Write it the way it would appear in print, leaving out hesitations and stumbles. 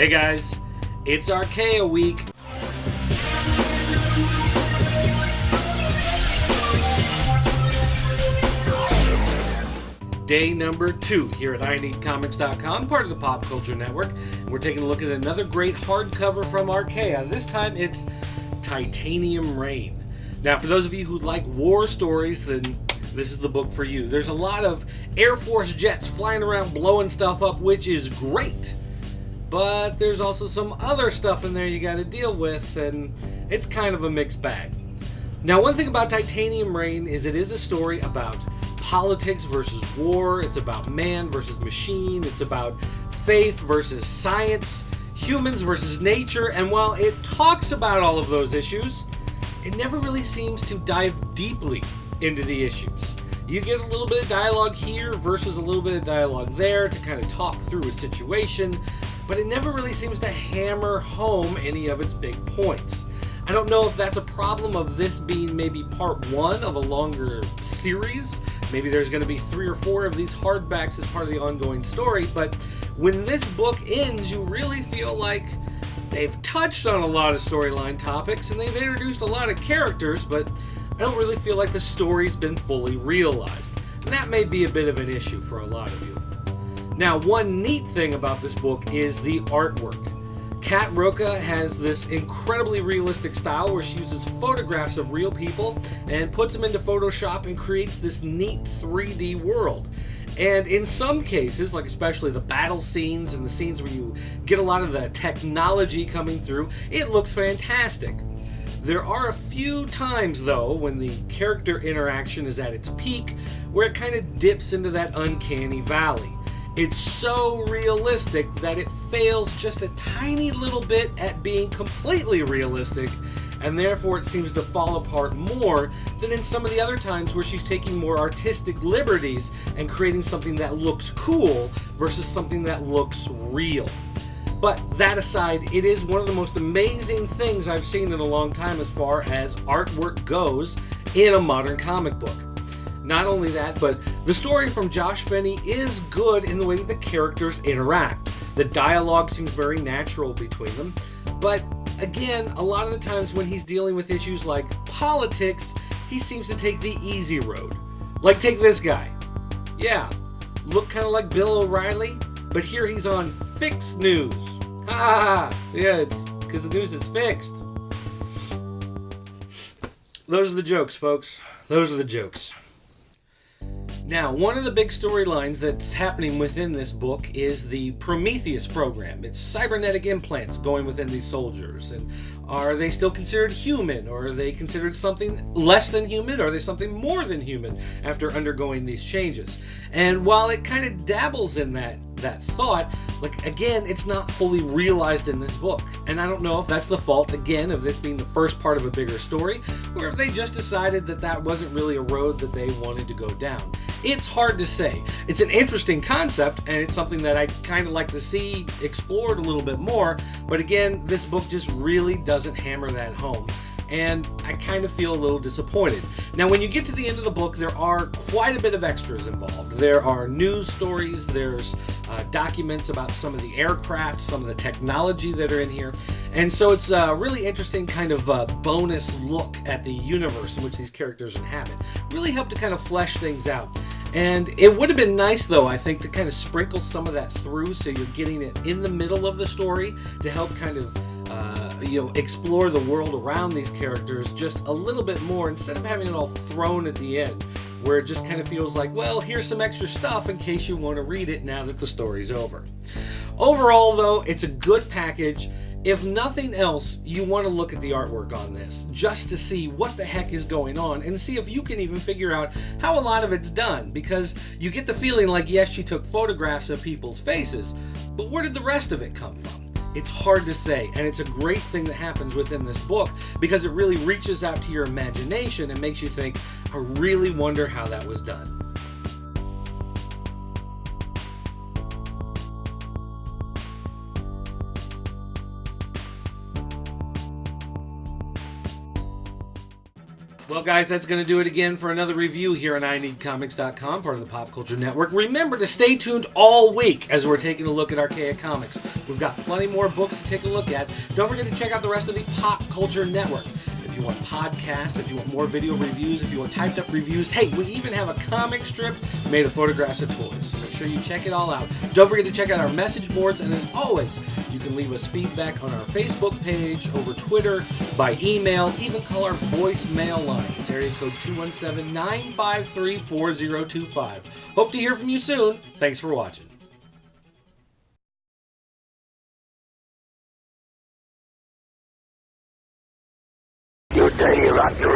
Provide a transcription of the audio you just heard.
Hey guys, it's Archaia week. Day number 2 here at INeedComics.com, part of the Pop Culture Network. And we're taking a look at another great hardcover from Archaia. This time it's Titanium Rain. Now, for those of you who like war stories, then this is the book for you. There's a lot of Air Force jets flying around blowing stuff up, which is great. But there's also some other stuff in there you got to deal with, and it's kind of a mixed bag. Now, one thing about Titanium Rain is it is a story about politics versus war. It's about man versus machine. It's about faith versus science, humans versus nature. And while it talks about all of those issues, it never really seems to dive deeply into the issues. You get a little bit of dialogue here versus a little bit of dialogue there to kind of talk through a situation, but it never really seems to hammer home any of its big points. I don't know if that's a problem of this being maybe part 1 of a longer series. Maybe there's going to be 3 or 4 of these hardbacks as part of the ongoing story, but when this book ends, you really feel like they've touched on a lot of storyline topics and they've introduced a lot of characters, but I don't really feel like the story's been fully realized. And that may be a bit of an issue for a lot of you. Now, one neat thing about this book is the artwork. Kat Rocha has this incredibly realistic style where she uses photographs of real people and puts them into Photoshop and creates this neat 3D world. And in some cases, like especially the battle scenes and the scenes where you get a lot of the technology coming through, it looks fantastic. There are a few times, though, when the character interaction is at its peak, where it kind of dips into that uncanny valley. It's so realistic that it fails just a tiny little bit at being completely realistic, and therefore it seems to fall apart more than in some of the other times where she's taking more artistic liberties and creating something that looks cool versus something that looks real. But that aside, it is one of the most amazing things I've seen in a long time as far as artwork goes in a modern comic book. Not only that, but the story from Josh Finney is good in the way that the characters interact. The dialogue seems very natural between them, but again, a lot of the times when he's dealing with issues like politics, he seems to take the easy road. Like, take this guy. Yeah, look kind of like Bill O'Reilly, but here he's on fixed news. Yeah, it's because the news is fixed. Those are the jokes, folks. Those are the jokes. Now, one of the big storylines that's happening within this book is the Prometheus program. It's cybernetic implants going within these soldiers. And are they still considered human? Or are they considered something less than human? Or are they something more than human after undergoing these changes? And while it kind of dabbles in that thought, like, again, it's not fully realized in this book. And I don't know if that's the fault, again, of this being the first part of a bigger story, or if they just decided that that wasn't really a road that they wanted to go down. It's hard to say. It's an interesting concept, and it's something that I kind of like to see explored a little bit more, but again, this book just really doesn't hammer that home, and I kind of feel a little disappointed. Now, when you get to the end of the book, there are quite a bit of extras involved. There are news stories, there's documents about some of the aircraft, some of the technology that are in here, and so it's a really interesting kind of bonus look at the universe in which these characters inhabit. Really helped to kind of flesh things out. And it would have been nice, though, I think, to kind of sprinkle some of that through so you're getting it in the middle of the story to help kind of explore the world around these characters just a little bit more instead of having it all thrown at the end, where it just kind of feels like, well, here's some extra stuff in case you want to read it now that the story's over. Overall, though, it's a good package. If nothing else, you want to look at the artwork on this just to see what the heck is going on and see if you can even figure out how a lot of it's done, because you get the feeling like, yes, she took photographs of people's faces, but where did the rest of it come from? It's hard to say, and it's a great thing that happens within this book because it really reaches out to your imagination and makes you think, I really wonder how that was done. Well, guys, that's going to do it again for another review here on INeedComics.com, part of the Pop Culture Network. Remember to stay tuned all week as we're taking a look at Archaia Comics. We've got plenty more books to take a look at. Don't forget to check out the rest of the Pop Culture Network. If you want podcasts, if you want more video reviews, if you want typed up reviews, hey, we even have a comic strip made of photographs of toys. So make sure you check it all out. Don't forget to check out our message boards, and as always, you can leave us feedback on our Facebook page, over Twitter, by email, even call our voicemail line. It's area code 217-953-4025. Hope to hear from you soon. Thanks for watching. You dirty rotten